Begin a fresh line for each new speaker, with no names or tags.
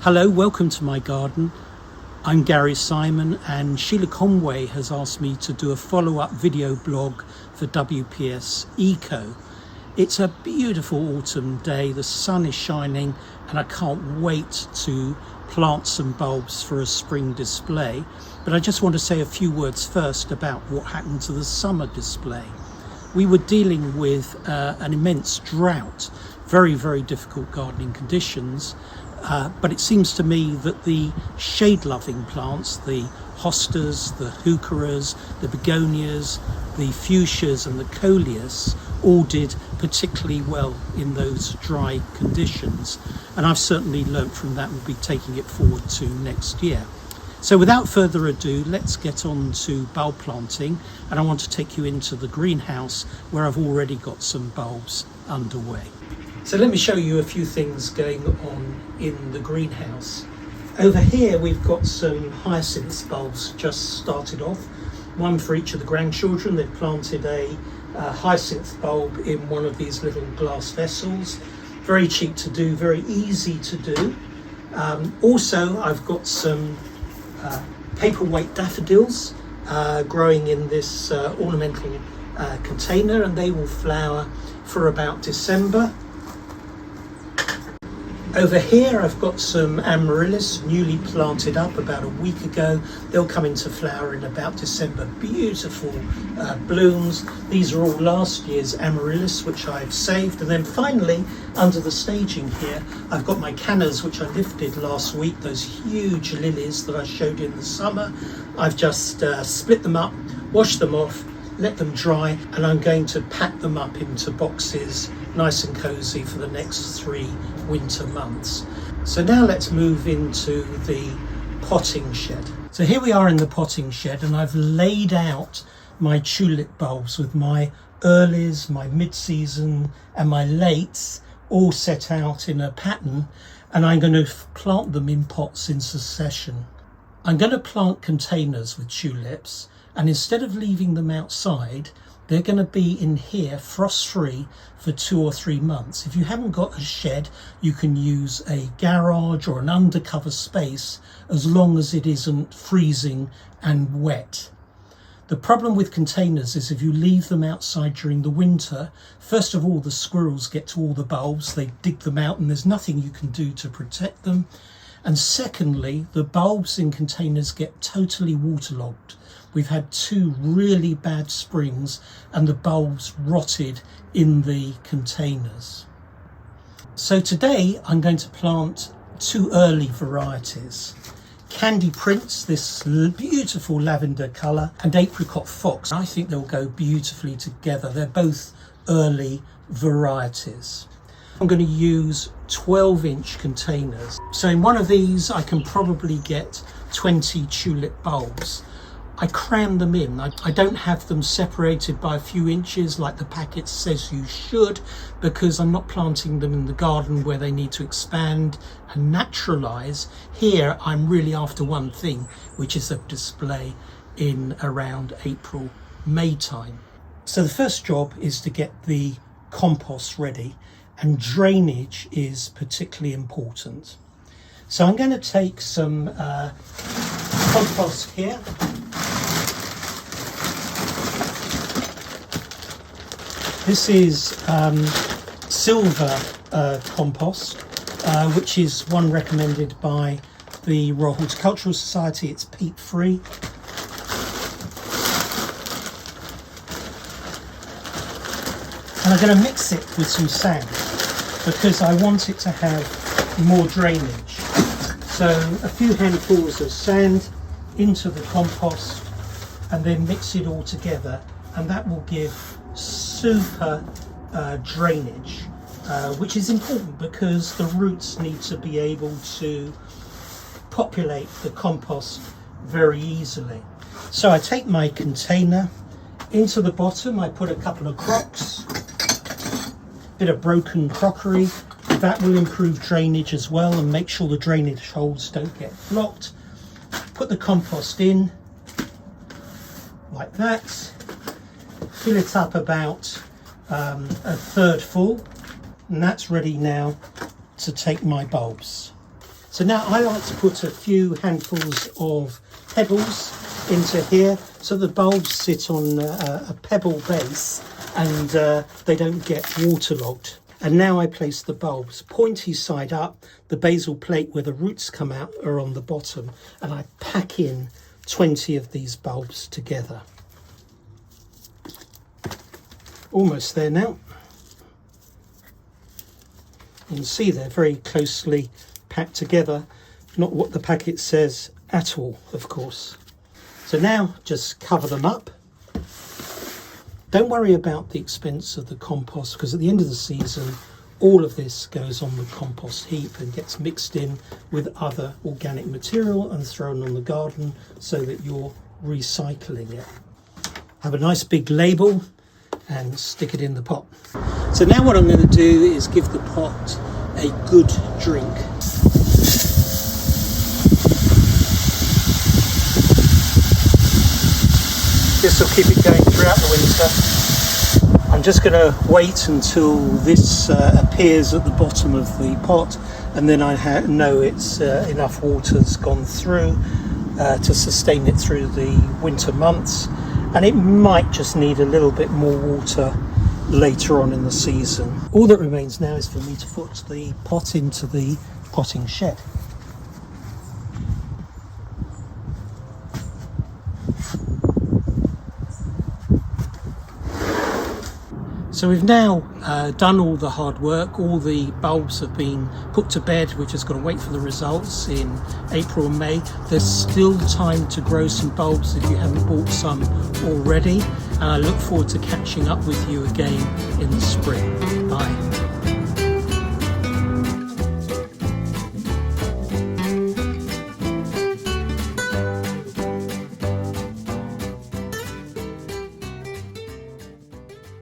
Hello, welcome to my garden. I'm Gary Simon, and Sheila Conway has asked me to do a follow-up video blog for WPS Eco. It's a beautiful autumn day, the sun is shining, and I can't wait to plant some bulbs for a spring display. But I just want to say a few words first about what happened to the summer display. We were dealing with an immense drought, very, very difficult gardening conditions. But it seems to me that the shade-loving plants, the hostas, the heucheras, the begonias, the fuchsias and the coleus all did particularly well in those dry conditions. And I've certainly learnt from that and will be taking it forward to next year. So without further ado, let's get on to bulb planting. And I want to take you into the greenhouse where I've already got some bulbs underway. So let me show you a few things going on in the greenhouse. Over here we've got some hyacinth bulbs just started off, one for each of the grandchildren. They've planted a hyacinth bulb in one of these little glass vessels. Very cheap to do, very easy to do. Also I've got some paperweight daffodils growing in this ornamental container, and they will flower for about December. Over here I've got some amaryllis newly planted up about a week ago. They'll come into flower in about December. Beautiful blooms. These are all last year's amaryllis which I've saved. And then finally, under the staging here, I've got my cannas which I lifted last week, those huge lilies that I showed you in the summer. I've just split them up, washed them off, let them dry, and I'm going to pack them up into boxes nice and cozy for the next 3 winter months. So now let's move into the potting shed. So here we are in the potting shed, and I've laid out my tulip bulbs with my earlies, my mid-season and my lates all set out in a pattern, and I'm going to plant them in pots in succession. I'm going to plant containers with tulips, and instead of leaving them outside, they're going to be in here frost-free for 2 or 3 months. If you haven't got a shed, you can use a garage or an undercover space as long as it isn't freezing and wet. The problem with containers is if you leave them outside during the winter, first of all, the squirrels get to all the bulbs, they dig them out, and there's nothing you can do to protect them. And secondly, the bulbs in containers get totally waterlogged. We've had 2 really bad springs and the bulbs rotted in the containers. So today I'm going to plant 2 early varieties. Candy Prince, this beautiful lavender colour, and Apricot Fox. I think they'll go beautifully together. They're both early varieties. I'm going to use 12-inch containers. So in one of these I can probably get 20 tulip bulbs. I cram them in. I don't have them separated by a few inches like the packet says you should, because I'm not planting them in the garden where they need to expand and naturalise. Here I'm really after one thing, which is a display in around April, May time. So the first job is to get the compost ready, and drainage is particularly important. So I'm going to take some compost here. This is silver compost, which is one recommended by the Royal Horticultural Society. It's peat free. And I'm going to mix it with some sand because I want it to have more drainage. So a few handfuls of sand into the compost and then mix it all together, and that will give super drainage, which is important because the roots need to be able to populate the compost very easily. So I take my container, into the bottom I put a couple of crocks, bit of broken crockery. That will improve drainage as well and make sure the drainage holes don't get blocked. Put the compost in like that, fill it up about a third full, and that's ready now to take my bulbs. So now I like to put a few handfuls of pebbles into here so the bulbs sit on a pebble base and they don't get waterlogged. And now I place the bulbs pointy side up. The basal plate where the roots come out are on the bottom, and I pack in 20 of these bulbs together. Almost there now. You can see they're very closely packed together. Not what the packet says at all, of course. So now just cover them up. Don't worry about the expense of the compost, because at the end of the season all of this goes on the compost heap and gets mixed in with other organic material and thrown on the garden so that you're recycling it. Have a nice big label and stick it in the pot. So now what I'm going to do is give the pot a good drink. This will keep it going throughout the winter. I'm just going to wait until this appears at the bottom of the pot, and then I know it's enough water's gone through to sustain it through the winter months, and it might just need a little bit more water later on in the season. All that remains now is for me to put the pot into the potting shed. So we've now done all the hard work. All the bulbs have been put to bed. We're just going to wait for the results in April and May. There's still time to grow some bulbs if you haven't bought some already. And I look forward to catching up with you again in the spring. Bye.